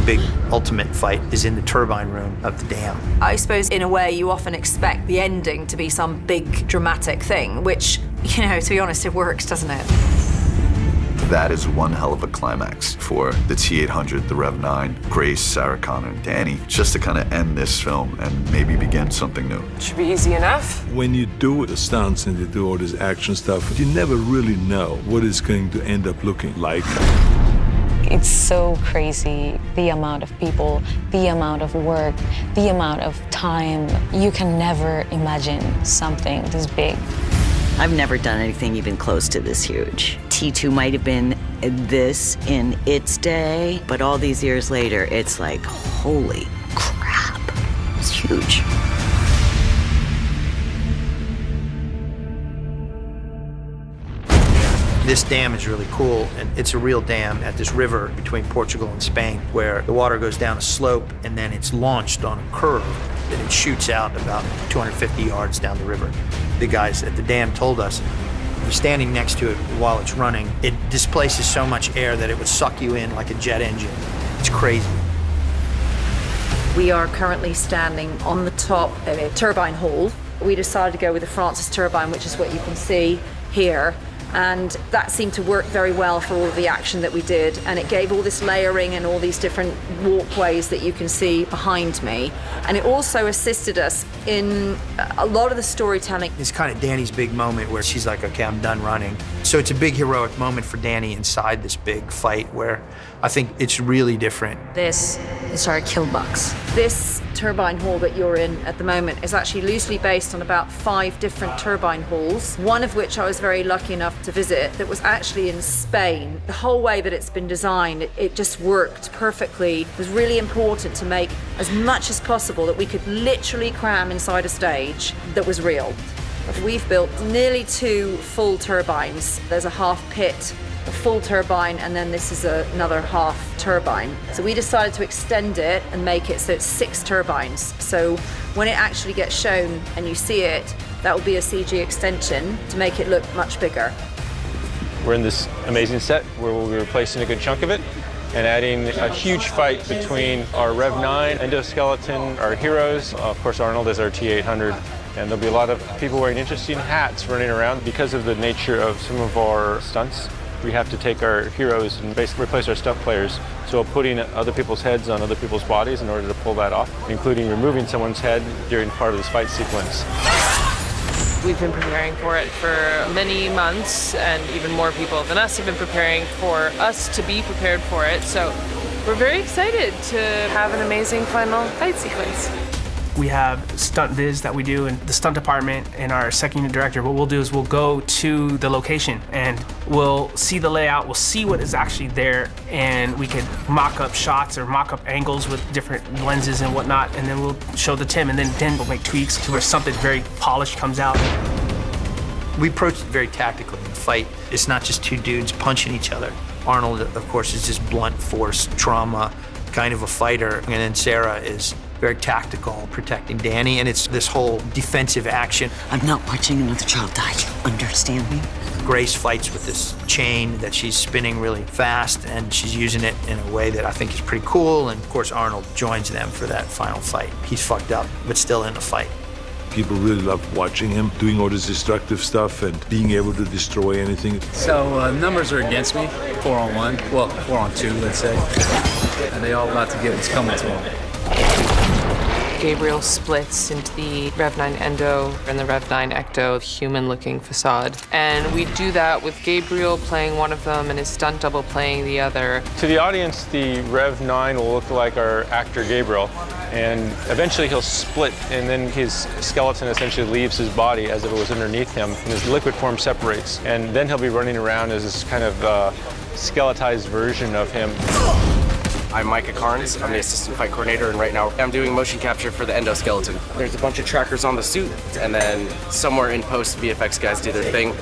big ultimate fight is in the turbine room of the dam. I suppose in a way you often expect the ending to be some big dramatic thing, which, you know, to be honest, it works, doesn't it? That is one hell of a climax for the T-800, the Rev-9, Grace, Sarah Connor, and Danny, just to kind of end this film and maybe begin something new. Should be easy enough. When you do the stunts and you do all this action stuff, you never really know what it's going to end up looking like. It's so crazy, the amount of people, the amount of work, the amount of time. You can never imagine something this big. I've never done anything even close to this huge. T2 might have been this in its day, but all these years later, it's like, holy crap, it's huge. This dam is really cool, and it's a real dam at this river between Portugal and Spain, where the water goes down a slope and then it's launched on a curve and it shoots out about 250 yards down the river. The guys at the dam told us, you're standing next to it while it's running, it displaces so much air that it would suck you in like a jet engine. It's crazy. We are currently standing on the top of a turbine hall. We decided to go with the Francis turbine, which is what you can see here. And that seemed to work very well for all of the action that we did. And it gave all this layering and all these different walkways that you can see behind me. And it also assisted us in a lot of the storytelling. It's kind of Danny's big moment where she's like, okay, I'm done running. So it's a big heroic moment for Danny inside this big fight where I think it's really different. This is our kill box. This turbine hall that you're in at the moment is actually loosely based on about 5 different turbine halls, one of which I was very lucky enough to visit that was actually in Spain. The whole way that it's been designed, it just worked perfectly. It was really important to make as much as possible that we could literally cram inside a stage that was real. We've built nearly 2 full turbines. There's a half pit, a full turbine, and then this is another half turbine. So we decided to extend it and make it so it's 6 turbines. So when it actually gets shown and you see it, that will be a CG extension to make it look much bigger. We're in this amazing set where we'll be replacing a good chunk of it and adding a huge fight between our Rev-9 endoskeleton, our heroes, of course Arnold is our T-800, and there'll be a lot of people wearing interesting hats running around because of the nature of some of our stunts. We have to take our heroes and basically replace our stunt players. So putting other people's heads on other people's bodies in order to pull that off, including removing someone's head during part of this fight sequence. We've been preparing for it for many months, and even more people than us have been preparing for us to be prepared for it. So we're very excited to have an amazing final fight sequence. We have stunt viz that we do in the stunt department, and our second unit director, what we'll do is we'll go to the location and we'll see the layout, we'll see what is actually there, and we could mock up shots or mock up angles with different lenses and whatnot, and then we'll show the Tim, and then we'll make tweaks to where something very polished comes out. We approached it very tactically. The fight, it's not just 2 dudes punching each other. Arnold, of course, is just blunt force, trauma, kind of a fighter, and then Sarah is very tactical, protecting Danny, and it's this whole defensive action. I'm not watching another child die, you understand me? Grace fights with this chain that she's spinning really fast, and she's using it in a way that I think is pretty cool, and of course Arnold joins them for that final fight. He's fucked up, but still in the fight. People really love watching him doing all this destructive stuff and being able to destroy anything. So numbers are against me, 4-on-1, well, 4-on-2, let's say. And they all about to get what's coming to them. Gabriel splits into the Rev-9 Endo and the Rev-9 Ecto human-looking facade. And we do that with Gabriel playing one of them and his stunt double playing the other. To the audience, the Rev-9 will look like our actor Gabriel, and eventually he'll split, and then his skeleton essentially leaves his body as if it was underneath him, and his liquid form separates. And then he'll be running around as this kind of skeletized version of him. I'm Micah Carnes, I'm the assistant fight coordinator, and right now I'm doing motion capture for the endoskeleton. There's a bunch of trackers on the suit, and then somewhere in post, VFX guys do their thing,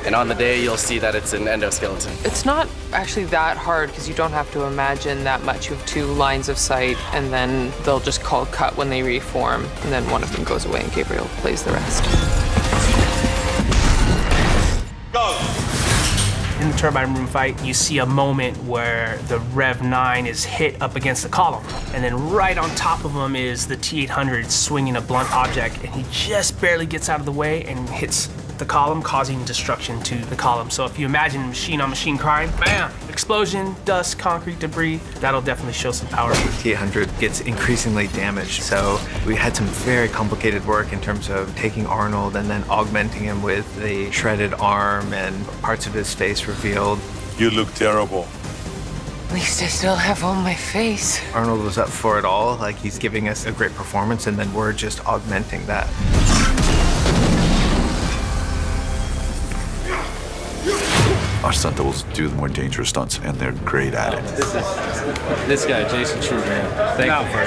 and on the day you'll see that it's an endoskeleton. It's not actually that hard because you don't have to imagine that much. You have 2 lines of sight, and then they'll just call cut when they reform, and then one of them goes away and Gabriel plays the rest. In the turbine room fight, you see a moment where the Rev 9 is hit up against the column, and then right on top of him is the T-800 swinging a blunt object, and he just barely gets out of the way and hits the column, causing destruction to the column. So if you imagine machine-on-machine crime, bam, explosion, dust, concrete debris, that'll definitely show some power. T-800 gets increasingly damaged, so we had some very complicated work in terms of taking Arnold and then augmenting him with the shredded arm and parts of his face revealed. You look terrible. At least I still have on my face. Arnold was up for it all, like he's giving us a great performance, and then we're just augmenting that. Our stunt doubles do the more dangerous stunts, and they're great at it. This guy, Jason True, man. Thankful for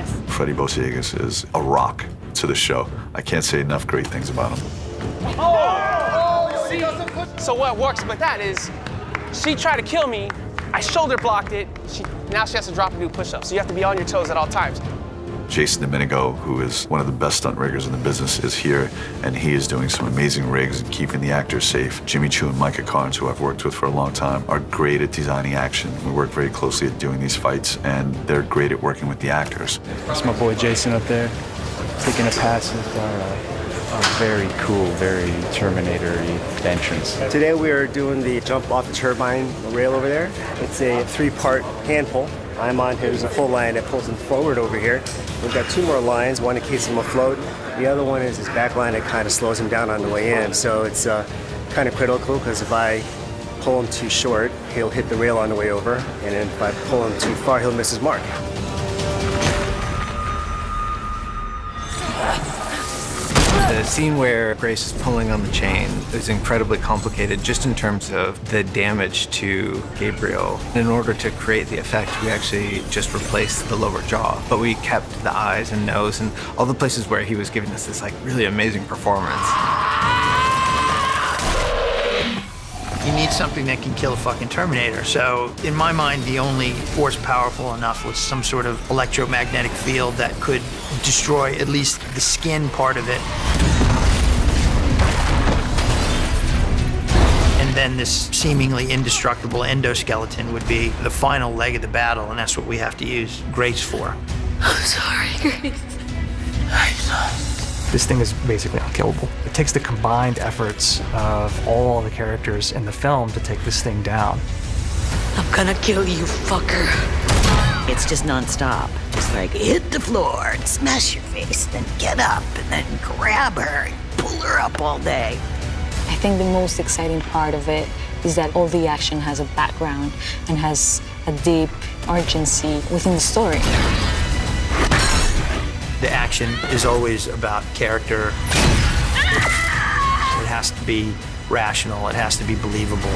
him. Freddie Bosiegas is a rock to the show. I can't say enough great things about him. So what works with that is, she tried to kill me, I shoulder blocked it, now she has to drop and do push-ups. So you have to be on your toes at all times. Jason Domenico, who is one of the best stunt riggers in the business, is here, and he is doing some amazing rigs and keeping the actors safe. Jimmy Choo and Micah Carnes, who I've worked with for a long time, are great at designing action. We work very closely at doing these fights, and they're great at working with the actors. That's my boy Jason up there, taking a pass at our very cool, very Terminator-y entrance. Today we are doing the jump off the turbine rail over there. It's a 3-part hand pull. I'm on his full line that pulls him forward over here. We've got 2 more lines, one that keeps him afloat. The other one is his back line that kind of slows him down on the way in. So it's kind of critical, because if I pull him too short, he'll hit the rail on the way over. And then if I pull him too far, he'll miss his mark. The scene where Grace is pulling on the chain is incredibly complicated just in terms of the damage to Gabriel. In order to create the effect, we actually just replaced the lower jaw, but we kept the eyes and nose and all the places where he was giving us this like really amazing performance. You need something that can kill a fucking Terminator. So in my mind, the only force powerful enough was some sort of electromagnetic field that could destroy at least the skin part of it. And then this seemingly indestructible endoskeleton would be the final leg of the battle, and that's what we have to use Grace for. I'm sorry, Grace. I'm sorry. This thing is basically unkillable. It takes the combined efforts of all the characters in the film to take this thing down. I'm gonna kill you, fucker. It's just nonstop. Just like hit the floor and smash your face, then get up and then grab her and pull her up all day. I think the most exciting part of it is that all the action has a background and has a deep urgency within the story. The action is always about character. It has to be rational, it has to be believable.